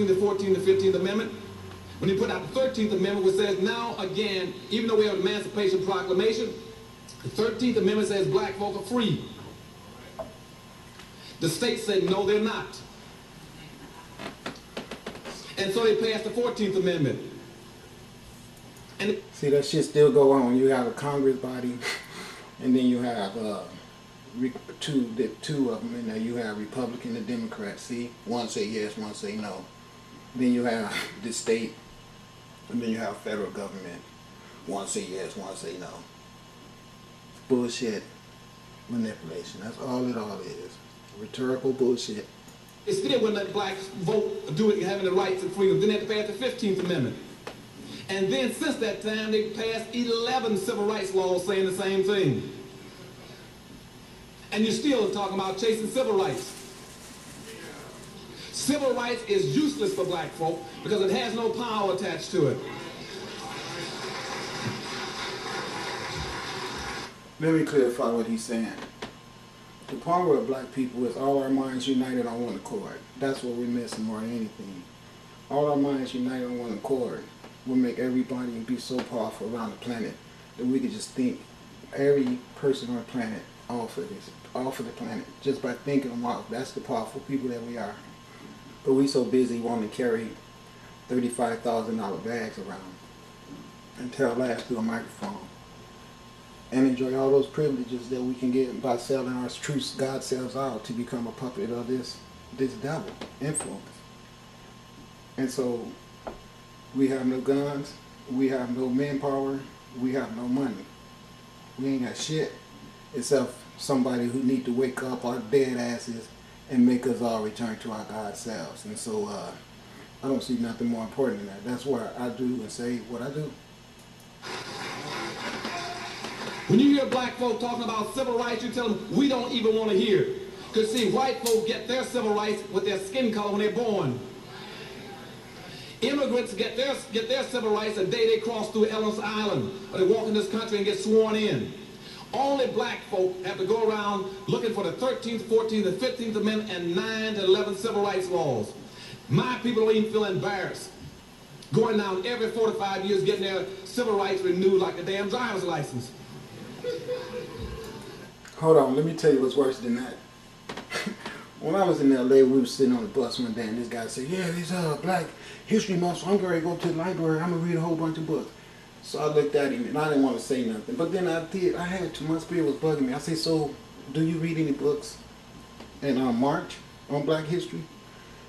13th, the 14th, the 15th Amendment. When he put out the 13th Amendment, which says now again, even though we have an Emancipation Proclamation, the 13th Amendment says black folk are free. The states said no, they're not. And so they passed the 14th Amendment. And see, that shit still go on. You have a Congress body, and then you have two of them in there. You have Republican and Democrat. See, one say yes, one say no. Then you have the state, and then you have federal government. One say yes, one say no. It's bullshit manipulation. That's all it all is. Rhetorical bullshit. It still wouldn't let blacks vote, do it, having the rights and freedom. Then they had to pass the 15th Amendment. And then since that time, they passed 11 civil rights laws saying the same thing. And you're still talking about chasing civil rights. Civil rights is useless for black folk because it has no power attached to it. Let me clarify what he's saying. The power of black people is all our minds united on one accord. That's what we're missing more than anything. All our minds united on one accord will make everybody be so powerful around the planet that we could just think every person on the planet off of the planet just by thinking them off. That's the powerful people that we are. But we so busy wanting to carry $35,000 bags around and tell lies through a microphone and enjoy all those privileges that we can get by selling our true God selves out to become a puppet of this devil influence. And so we have no guns, we have no manpower, we have no money. We ain't got shit except somebody who need to wake up our dead asses and make us all return to our God selves. And so I don't see nothing more important than that. That's why I do and say what I do. When you hear black folk talking about civil rights, you tell them we don't even want to hear. Because see, white folk get their civil rights with their skin color when they're born. Immigrants get their civil rights the day they cross through Ellis Island, or they walk in this country and get sworn in. Only black folk have to go around looking for the 13th, 14th, and 15th Amendment and 9 to 11 civil rights laws. My people don't even feel embarrassed going down every 4 to 5 years getting their civil rights renewed like a damn driver's license. Hold on, let me tell you what's worse than that. When I was in LA, we were sitting on the bus one day and this guy said, yeah, it's Black History Month, so I'm going to go to the library, I'm going to read a whole bunch of books. So I looked at him and I didn't want to say nothing. But then I had to, my spirit was bugging me. I said, so do you read any books in March on Black History?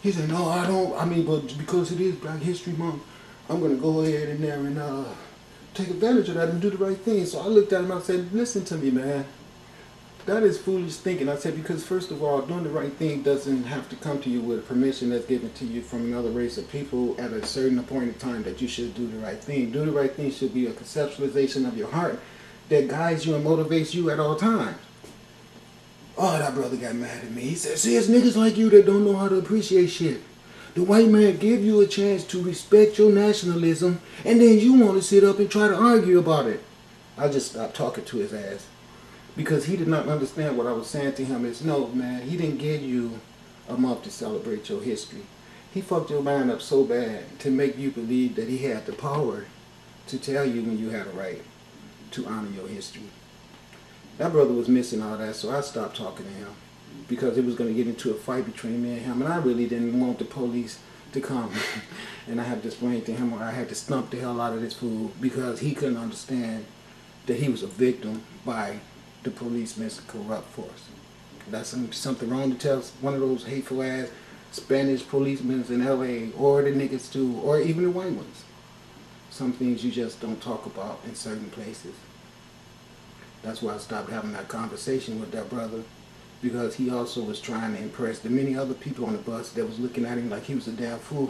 He said, no, I don't. I mean, but because it is Black History Month, I'm going to go ahead in there and take advantage of that and do the right thing. So I looked at him and I said, listen to me, man. That is foolish thinking. I said, because first of all, doing the right thing doesn't have to come to you with permission that's given to you from another race of people at a certain appointed time that you should do the right thing. Do the right thing should be a conceptualization of your heart that guides you and motivates you at all times. Oh, that brother got mad at me. He said, see, it's niggas like you that don't know how to appreciate shit. The white man give you a chance to respect your nationalism, and then you want to sit up and try to argue about it. I just stopped talking to his ass. Because he did not understand what I was saying to him. Is no, man, he didn't give you a month to celebrate your history. He fucked your mind up so bad to make you believe that he had the power to tell you when you had a right to honor your history. That brother was missing all that, so I stopped talking to him because it was going to get into a fight between me and him, and I really didn't want the police to come. And I had to explain to him, or I had to stump the hell out of this fool because he couldn't understand that he was a victim by the policeman's corrupt force. That's something wrong to tell one of those hateful ass Spanish policemen in LA, or the niggas too, or even the white ones. Some things you just don't talk about in certain places. That's why I stopped having that conversation with that brother, because he also was trying to impress the many other people on the bus that was looking at him like he was a damn fool.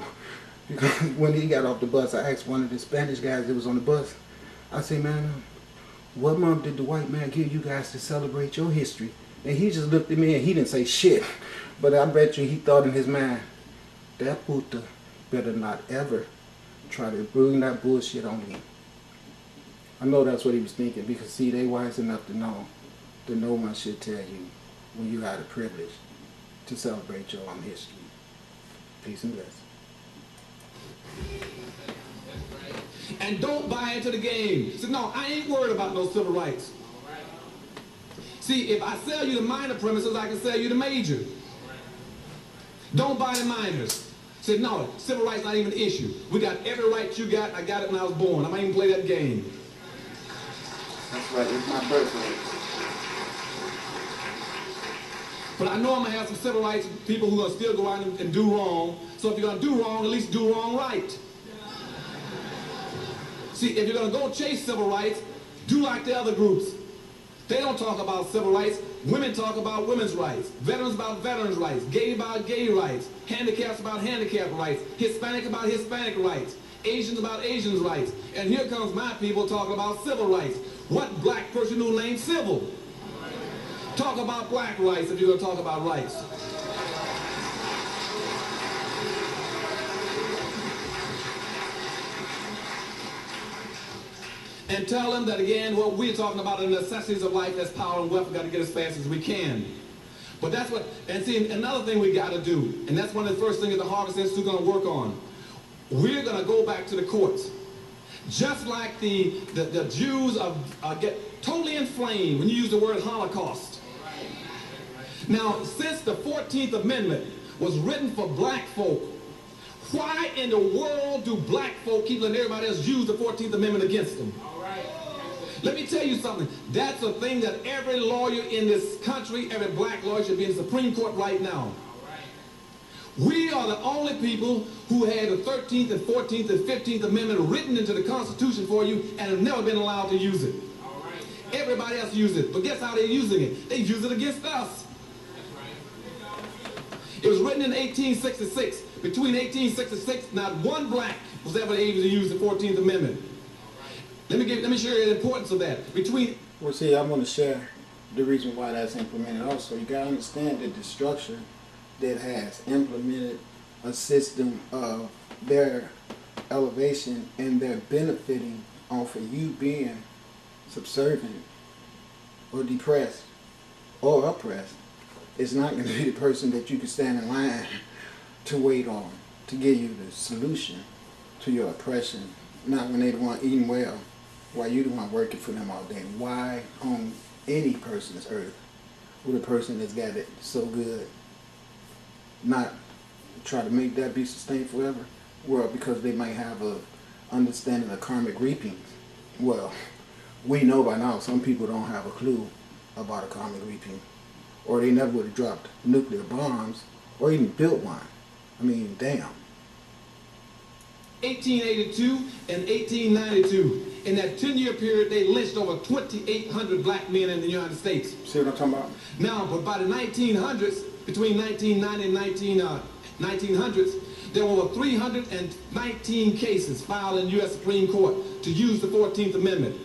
Because when he got off the bus, I asked one of the Spanish guys that was on the bus, I said, man, what month did the white man give you guys to celebrate your history? And he just looked at me and he didn't say shit. But I bet you he thought in his mind, that puta better not ever try to bring that bullshit on me. I know that's what he was thinking, because see, they wise enough to know that no one should tell you when you had the privilege to celebrate your own history. Peace and blessings. And don't buy into the game. Say, no, I ain't worried about no civil rights. See, if I sell you the minor premises, I can sell you the major. Don't buy the minors. Say, no, civil rights not even an issue. We got every right you got. I got it when I was born. I might even play that game. That's right. It's my birthday. But I know I'm going to have some civil rights people who are going to still go out and do wrong. So if you're going to do wrong, at least do wrong right. See, if you're going to go chase civil rights, do like the other groups. They don't talk about civil rights. Women talk about women's rights. Veterans about veterans' rights. Gay about gay rights. Handicaps about handicapped rights. Hispanic about Hispanic rights. Asians about Asians' rights. And here comes my people talking about civil rights. What black person who named civil? Talk about black rights if you're going to talk about rights. And tell them that, again, what we're talking about, the necessities of life, that's power and wealth, we've got to get as fast as we can. But that's what, and see, another thing we got to do, and that's one of the first things that the Harvest Institute is going to work on. We're going to go back to the courts. Just like the Jews get totally inflamed when you use the word Holocaust. Now, since the 14th Amendment was written for black folk, why in the world do black folk keep letting everybody else use the 14th Amendment against them? Let me tell you something. That's a thing that every lawyer in this country, every black lawyer should be in the Supreme Court right now. We are the only people who had the 13th and 14th and 15th Amendment written into the Constitution for you and have never been allowed to use it. Everybody else uses it. But guess how they're using it? They use it against us. It was written in 1866. Between 1866, not one black was ever able to use the 14th Amendment. Let me share the importance of that. Well, see, I want to share the reason why that's implemented also. You got to understand that the structure that has implemented a system of their elevation and their benefiting off of you being subservient or depressed or oppressed. It's not going to be the person that you can stand in line to wait on to give you the solution to your oppression. Not when they the one eating well, while you the one working for them all day. Why on any person's earth would a person that's got it so good not try to make that be sustained forever? Well, because they might have a understanding of karmic reapings. Well, we know by now some people don't have a clue about a karmic reaping, or they never would have dropped nuclear bombs or even built one. I mean, damn. 1882 and 1892. In that 10-year period, they lynched over 2,800 black men in the United States. See what I'm talking about? Now, but by the 1900s, between 1990 and 1900s, there were over 319 cases filed in U.S. Supreme Court to use the 14th Amendment.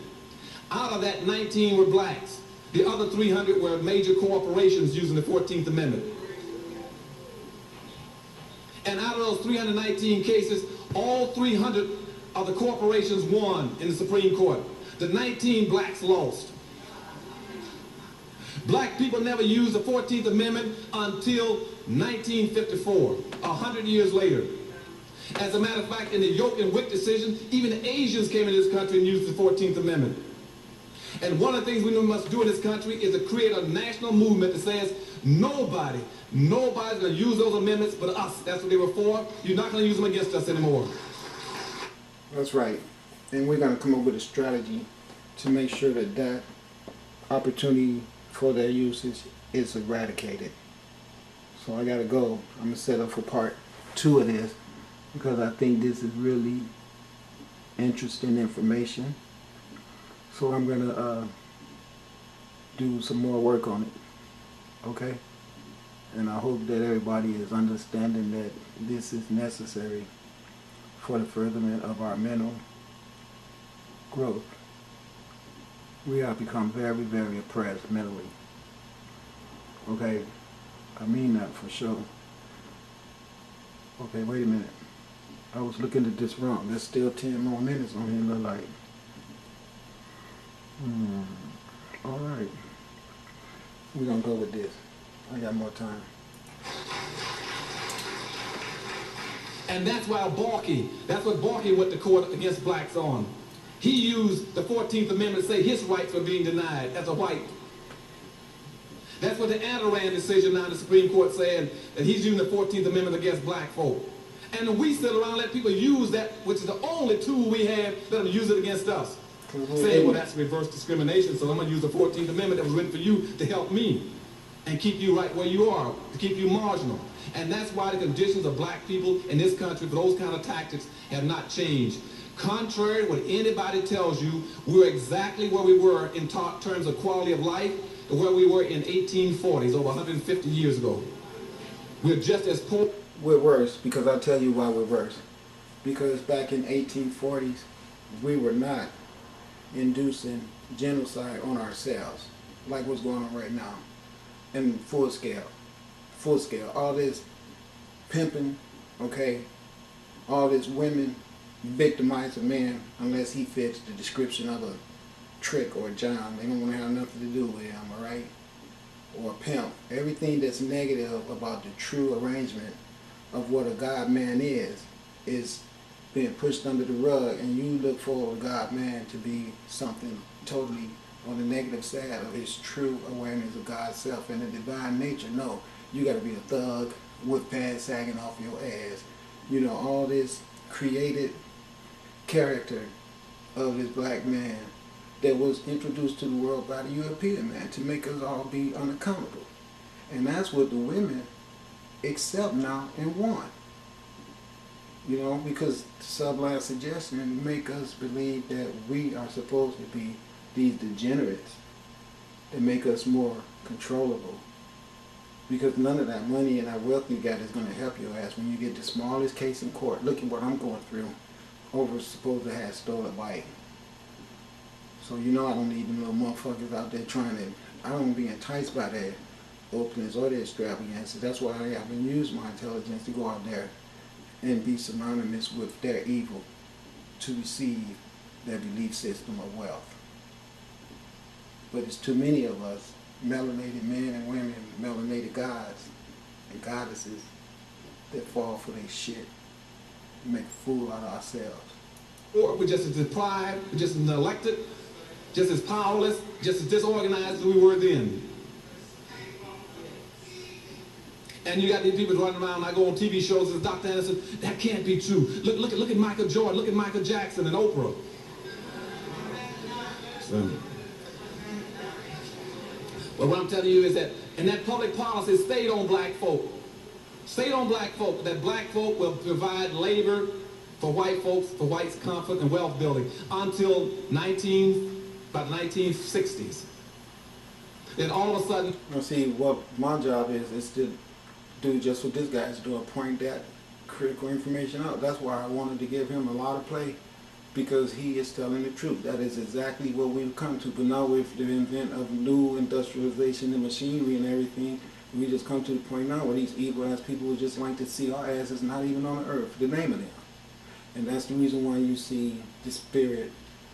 Out of that, 19 were blacks. The other 300 were major corporations using the 14th Amendment. And out of those 319 cases, all 300 of the corporations won in the Supreme Court. The 19 blacks lost. Black people never used the 14th Amendment until 1954, 100 years later. As a matter of fact, in the Yoke and Wick decision, even the Asians came into this country and used the 14th Amendment. And one of the things we must do in this country is to create a national movement that says nobody's going to use those amendments but us. That's what they were for. You're not going to use them against us anymore. That's right. And we're going to come up with a strategy to make sure that that opportunity for their usage is eradicated. So I got to go. I'm going to set up for part 2 of this because I think this is really interesting information. So I'm going to do some more work on it. Okay? And I hope that everybody is understanding that this is necessary for the furtherment of our mental growth. We have become very, very oppressed mentally. Okay? I mean that for sure. Okay, wait a minute. I was looking at this wrong. There's still 10 more minutes on here, look like. All right. We're going to go with this. I got more time. And that's why that's what Borky went to court against blacks on. He used the 14th Amendment to say his rights were being denied as a white. That's what the Adirondack decision now in the Supreme Court saying, that he's using the 14th Amendment against black folk. And we sit around and let people use that, which is the only tool we have, let them use it against us. Saying, well, that's reverse discrimination, so I'm going to use the 14th Amendment that was written for you to help me and keep you right where you are, to keep you marginal. And that's why the conditions of black people in this country for those kind of tactics have not changed. Contrary to what anybody tells you, we're exactly where we were in terms of quality of life to where we were in 1840s, over 150 years ago. We're just as poor. We're worse, because I'll tell you why we're worse. Because back in 1840s, we were not inducing genocide on ourselves, like what's going on right now, in full scale. Full scale. All this pimping, okay, all this women victimize a man unless he fits the description of a trick or a John. They don't want to have nothing to do with him, all right? Or a pimp. Everything that's negative about the true arrangement of what a God man is being pushed under the rug, and you look for a God man to be something totally on the negative side of his true awareness of God's self and the divine nature. No, you got to be a thug with pants sagging off your ass. You know, all this created character of this black man that was introduced to the world by the European man to make us all be unaccountable. And that's what the women accept now and want. You know, because the sublime suggestion make us believe that we are supposed to be these degenerates that make us more controllable. Because none of that money and that wealth you got is going to help your ass when you get the smallest case in court. Look at what I'm going through over supposed to have stolen bike. So you know I don't need them little motherfuckers out there trying to, I don't be enticed by their openness or their extravagances. That's why I haven't used my intelligence to go out there and be synonymous with their evil to receive their belief system of wealth. But it's too many of us, melanated men and women, melanated gods and goddesses, that fall for their shit and make a fool out of ourselves. Or we're just as deprived, we're just as neglected, just as powerless, just as disorganized as we were then. And you got these people running around, I go on TV shows as Dr. Anderson, that can't be true. Look at Michael Jordan, look at Michael Jackson and Oprah. So, but what I'm telling you is that, and that public policy stayed on black folk. Stayed on black folk, that black folk will provide labor for white folks, for whites' comfort and wealth building until about the 1960s. Then all of a sudden... Well, see, what my job is to do just what this guy's doing, point that critical information out. That's why I wanted to give him a lot of play, because he is telling the truth. That is exactly what we've come to. But now with the invent of new industrialization and machinery and everything, we just come to the point now where these evil-ass people would just like to see our asses not even on the earth, the name of them. And that's the reason why you see the spirit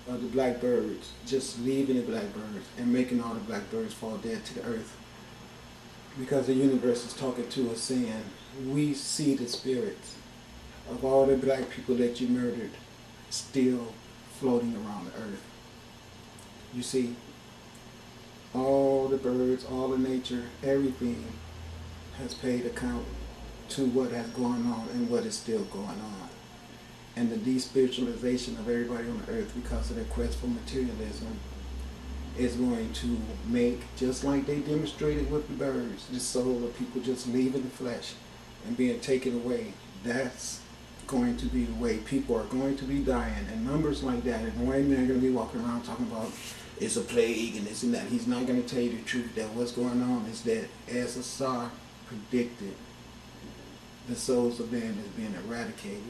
of the blackbirds just leaving the blackbirds and making all the blackbirds fall dead to the earth. Because the universe is talking to us saying, we see the spirits of all the black people that you murdered still floating around the earth. You see, all the birds, all the nature, everything has paid account to what has gone on and what is still going on. And the despiritualization of everybody on the earth because of their quest for materialism is going to make, just like they demonstrated with the birds, the soul of people just leaving the flesh and being taken away. That's going to be the way people are going to be dying, and numbers like that. And one man going to be walking around talking about it's a plague and this and that. He's not going to tell you the truth that what's going on is that, as Asar predicted, the souls of man is being eradicated